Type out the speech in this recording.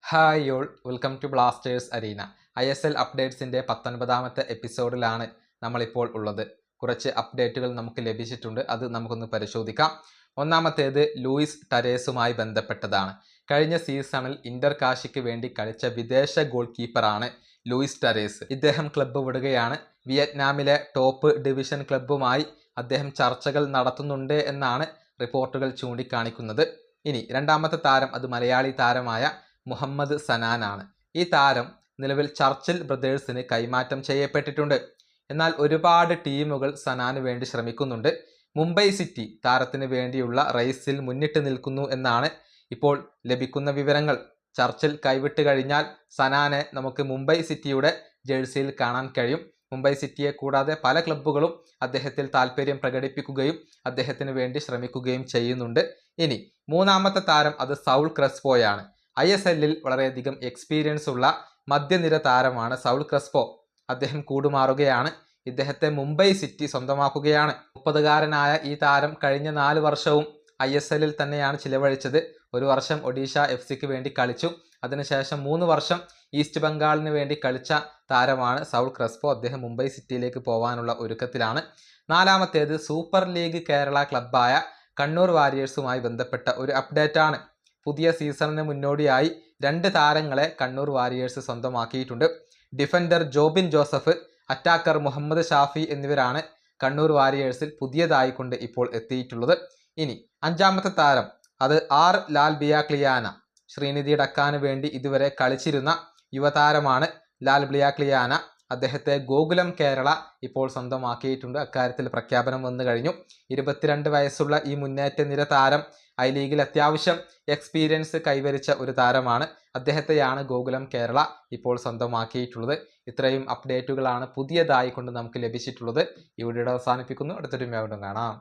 Hi all, welcome to Blasters Arena. ISL അപ്ഡേറ്റ്സിൻ്റെ 19ാമത്തെ എപ്പിസോഡിലാണ് നമ്മളിപ്പോൾ ഉള്ളത്. കുറച്ച് അപ്ഡേറ്റുകൾ നമുക്ക് ലഭിച്ചിട്ടുണ്ട്, അത് നമുക്കൊന്ന് പരിശോധിക്കാം. ഒന്നാമത്തേത് ലൂയിസ് ടരേസുമായി ബന്ധപ്പെട്ടതാണ്. കഴിഞ്ഞ സീസണിൽ ഇന്റർ കാശിക്ക് വേണ്ടി കളിച്ച വിദേശ ഗോൾ കീപ്പറാണ് ലൂയിസ് ടരേസ്. ഇദ്ദേഹം ക്ലബ്ബ് വിടുകയാണ്. വിയറ്റ്നാമിലെ ടോപ്പ് ഡിവിഷൻ ക്ലബ്ബുമായി അദ്ദേഹം ചർച്ചകൾ നടത്തുന്നുണ്ട് എന്നാണ് റിപ്പോർട്ടുകൾ ചൂണ്ടിക്കാണിക്കുന്നത്. ഇനി രണ്ടാമത്തെ താരം അത് മലയാളി താരമായ മുഹമ്മദ് സനാനാണ്. ഈ താരം നിലവിൽ ചർച്ചിൽ ബ്രദേഴ്സിന് കൈമാറ്റം ചെയ്യപ്പെട്ടിട്ടുണ്ട്. എന്നാൽ ഒരുപാട് ടീമുകൾ സനാന് വേണ്ടി ശ്രമിക്കുന്നുണ്ട്. മുംബൈ സിറ്റി താരത്തിന് വേണ്ടിയുള്ള റേസിൽ മുന്നിട്ട് നിൽക്കുന്നു എന്നാണ് ഇപ്പോൾ ലഭിക്കുന്ന വിവരങ്ങൾ. ചർച്ചിൽ കൈവിട്ട് കഴിഞ്ഞാൽ സനാനെ നമുക്ക് മുംബൈ സിറ്റിയുടെ ജേഴ്സിയിൽ കാണാൻ കഴിയും. മുംബൈ സിറ്റിയെ കൂടാതെ പല ക്ലബ്ബുകളും അദ്ദേഹത്തിൽ താല്പര്യം പ്രകടിപ്പിക്കുകയും അദ്ദേഹത്തിന് വേണ്ടി ശ്രമിക്കുകയും ചെയ്യുന്നുണ്ട്. ഇനി മൂന്നാമത്തെ താരം അത് സൗൾ ക്രെസ്പോയാണ്. ISLൽ വളരെയധികം എക്സ്പീരിയൻസ് ഉള്ള മധ്യനിര താരമാണ് സൗൾ ക്രെസ്പോ. അദ്ദേഹം കൂടുമാറുകയാണ്. ഇദ്ദേഹത്തെ മുംബൈ സിറ്റി സ്വന്തമാക്കുകയാണ്. 30കാരനായ ഈ താരം കഴിഞ്ഞ 4 വർഷവും ISLൽ തന്നെയാണ് ചിലവഴിച്ചത്. ഒരു വർഷം ഒഡീഷ FC വേണ്ടി കളിച്ചു. അതിനുശേഷം 3 വർഷം ഈസ്റ്റ് ബംഗാളിന് വേണ്ടി കളിച്ച താരമാണ് സൗൾ ക്രെസ്പോ. അദ്ദേഹം മുംബൈ സിറ്റിയിലേക്ക് പോകാനുള്ള ഒരുക്കത്തിലാണ്. നാലാമത്തേത് സൂപ്പർ ലീഗ് കേരള ക്ലബ്ബായ കണ്ണൂർ വാരിയേഴ്സുമായി ബന്ധപ്പെട്ട ഒരു അപ്ഡേറ്റ് ആണ്. പുതിയ സീസണിന് മുന്നോടിയായി 2 താരങ്ങളെ കണ്ണൂർ വാരിയേഴ്സ് സ്വന്തമാക്കിയിട്ടുണ്ട്. ഡിഫൻഡർ ജോബിൻ ജോസഫ്, അറ്റാക്കർ മുഹമ്മദ് ഷാഫി എന്നിവരാണ് കണ്ണൂർ വാരിയേഴ്സിൽ പുതിയതായിക്കൊണ്ട് ഇപ്പോൾ എത്തിയിട്ടുള്ളത്. ഇനി അഞ്ചാമത്തെ താരം അത് ലാൽ ബിയാക്ലിയാന. ശ്രീനിധി ഡക്കാന് വേണ്ടി ഇതുവരെ കളിച്ചിരുന്ന യുവതാരമാണ് ലാൽ ബിയാക്ലിയാന. അദ്ദേഹത്തെ ഗോകുലം കേരള ഇപ്പോൾ സ്വന്തമാക്കിയിട്ടുണ്ട്. അക്കാര്യത്തിൽ പ്രഖ്യാപനം വന്നു കഴിഞ്ഞു. 22 വയസ്സുള്ള ഈ മുന്നേറ്റ നിര താരം ഐ ലീഗിൽ അത്യാവശ്യം എക്സ്പീരിയൻസ് കൈവരിച്ച ഒരു താരമാണ്. അദ്ദേഹത്തെയാണ് ഗോകുലം കേരള ഇപ്പോൾ സ്വന്തമാക്കിയിട്ടുള്ളത്. ഇത്രയും അപ്ഡേറ്റുകളാണ് പുതിയതായി കൊണ്ട് നമുക്ക് ലഭിച്ചിട്ടുള്ളത്. ഈ വീഡിയോ അവസാനിപ്പിക്കുന്നു. അടുത്തൊരു വീഡിയോ കാണാം.